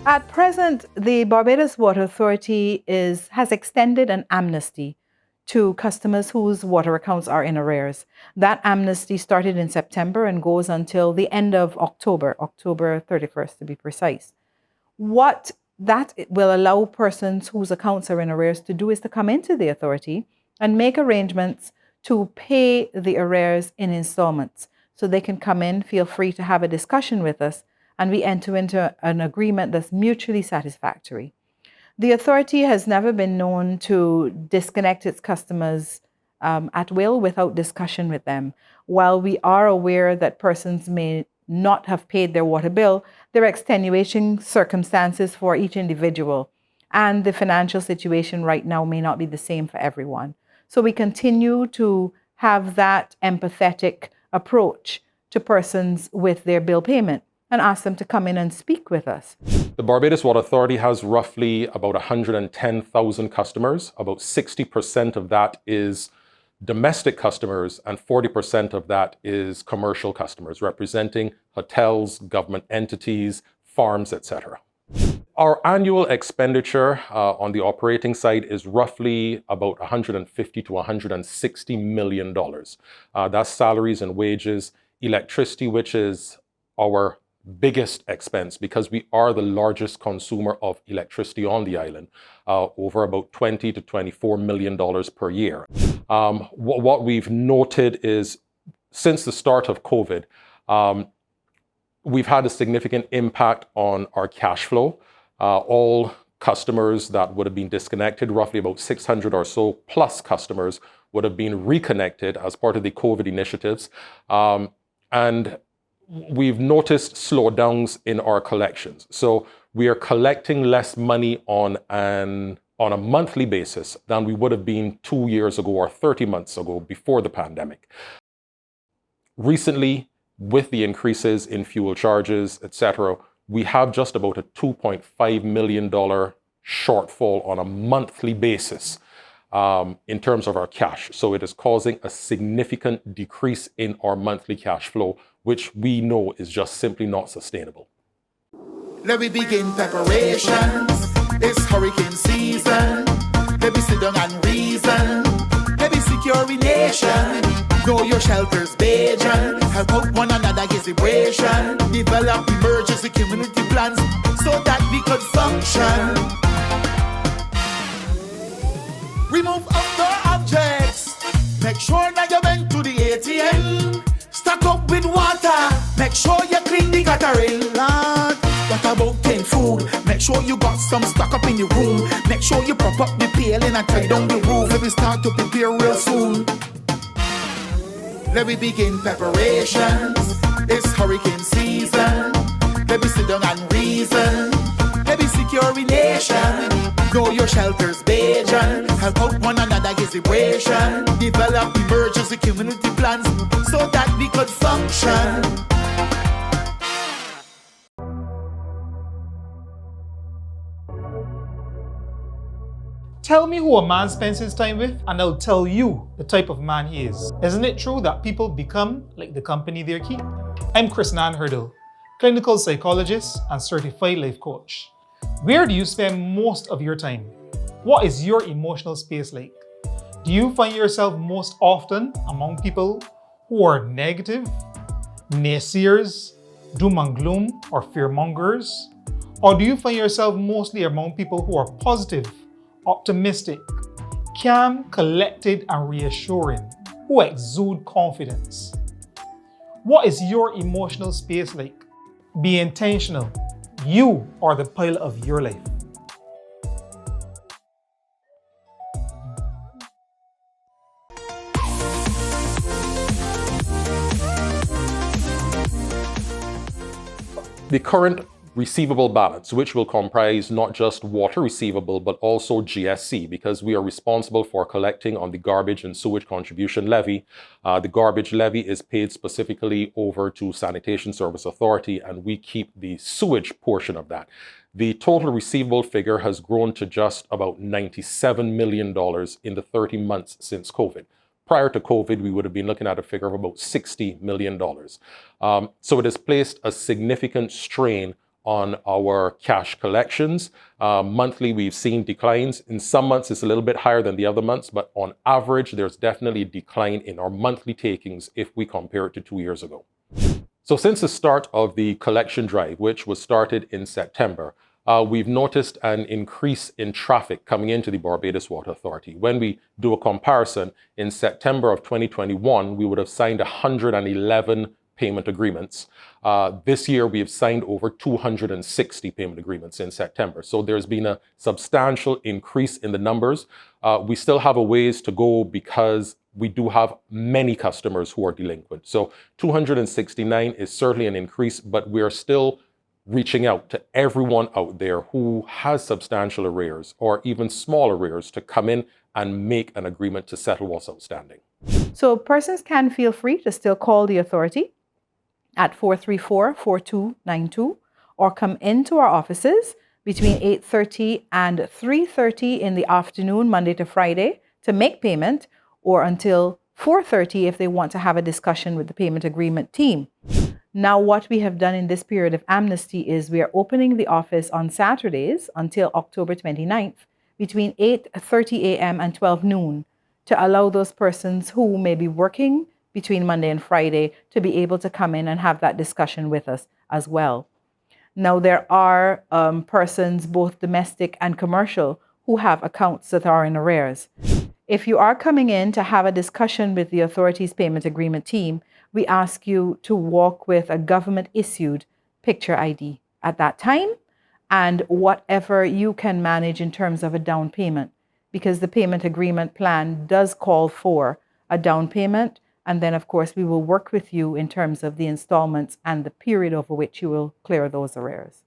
At present, the Barbados Water Authority has extended an amnesty to customers whose water accounts are in arrears. That amnesty started in September and goes until the end of October 31st to be precise. What that will allow persons whose accounts are in arrears to do is to come into the authority and make arrangements to pay the arrears in installments. So they can come in, feel free to have a discussion with us, and we enter into an agreement that's mutually satisfactory. The authority has never been known to disconnect its customers at will without discussion with them. While we are aware that persons may not have paid their water bill, there are extenuating circumstances for each individual, and the financial situation right now may not be the same for everyone. So we continue to have that empathetic approach to persons with their bill payment and ask them to come in and speak with us. The Barbados Water Authority has roughly about 110,000 customers. About 60% of that is domestic customers and 40% of that is commercial customers, representing hotels, government entities, farms, etc. Our annual expenditure on the operating side is roughly about $150 to $160 million. That's salaries and wages, electricity, which is our biggest expense because we are the largest consumer of electricity on the island, over about $20 to $24 million per year. What we've noted is since the start of COVID, we've had a significant impact on our cash flow. All customers that would have been disconnected, roughly about 600 or so plus customers would have been reconnected as part of the COVID initiatives. And we've noticed slowdowns in our collections. So we are collecting less money on a monthly basis than we would have been 2 years ago or 30 months ago before the pandemic. Recently, with the increases in fuel charges, etc., we have just about a $2.5 million shortfall on a monthly basis in terms of our cash. So it is causing a significant decrease in our monthly cash flow, which we know is just simply not sustainable. Let me begin preparations. It's hurricane season. Let me sit down and reason. Let me secure a nation. Know your shelters, Bajan. Help out one another, get vibration. Develop emergency community plans so that we could function. Remove outdoor objects. Make sure that you went to the ATM. Stock up with water. Make sure you clean the guttering, Lord. What about canned food? Make sure you got some stock up in your room. Make sure you prop up the paling and tie down the roof. Let me start to prepare real soon. Let me begin preparations. It's hurricane season. Let me sit down and reason. Let me secure a nation. Know your shelters, Bajan. Help out one another, get vibration. Develop emergency community plans so that we could function. Tell me who a man spends his time with, and I'll tell you the type of man he is. Isn't it true that people become like the company they keep? I'm Chris Hurdle, clinical psychologist and certified life coach. Where do you spend most of your time? What is your emotional space like? Do you find yourself most often among people who are negative, naysayers, doom and gloom, or fearmongers? Or do you find yourself mostly among people who are positive, optimistic, calm, collected, and reassuring, who exude confidence? What is your emotional space like? Be intentional. You are the pilot of your life. The current receivable balance, which will comprise not just water receivable, but also GSC, because we are responsible for collecting on the garbage and sewage contribution levy. The garbage levy is paid specifically over to Sanitation Service Authority, and we keep the sewage portion of that. The total receivable figure has grown to just about $97 million in the 30 months since COVID. Prior to COVID, we would have been looking at a figure of about $60 million. So it has placed a significant strain on our cash collections. Monthly, we've seen declines. In some months, it's a little bit higher than the other months, but on average, there's definitely a decline in our monthly takings if we compare it to 2 years ago. So since the start of the collection drive, which was started in September, we've noticed an increase in traffic coming into the Barbados Water Authority. When we do a comparison, in September of 2021, we would have signed 111 payment agreements. This year, we have signed over 260 payment agreements in September. So there's been a substantial increase in the numbers. We still have a ways to go because we do have many customers who are delinquent. So 269 is certainly an increase, but we are still reaching out to everyone out there who has substantial arrears or even small arrears to come in and make an agreement to settle what's outstanding. So persons can feel free to still call the authority at 434-4292 or come into our offices between 8:30 and 3:30 in the afternoon, Monday to Friday, to make payment, or until 4:30 if they want to have a discussion with the payment agreement team. Now, what we have done in this period of amnesty is we are opening the office on Saturdays until October 29th between 8:30 a.m. and 12 noon to allow those persons who may be working between Monday and Friday to be able to come in and have that discussion with us as well. Now, there are persons, both domestic and commercial, who have accounts that are in arrears. If you are coming in to have a discussion with the authority's payment agreement team, we ask you to walk with a government-issued picture ID at that time and whatever you can manage in terms of a down payment, because the payment agreement plan does call for a down payment. And then, of course, we will work with you in terms of the installments and the period over which you will clear those arrears.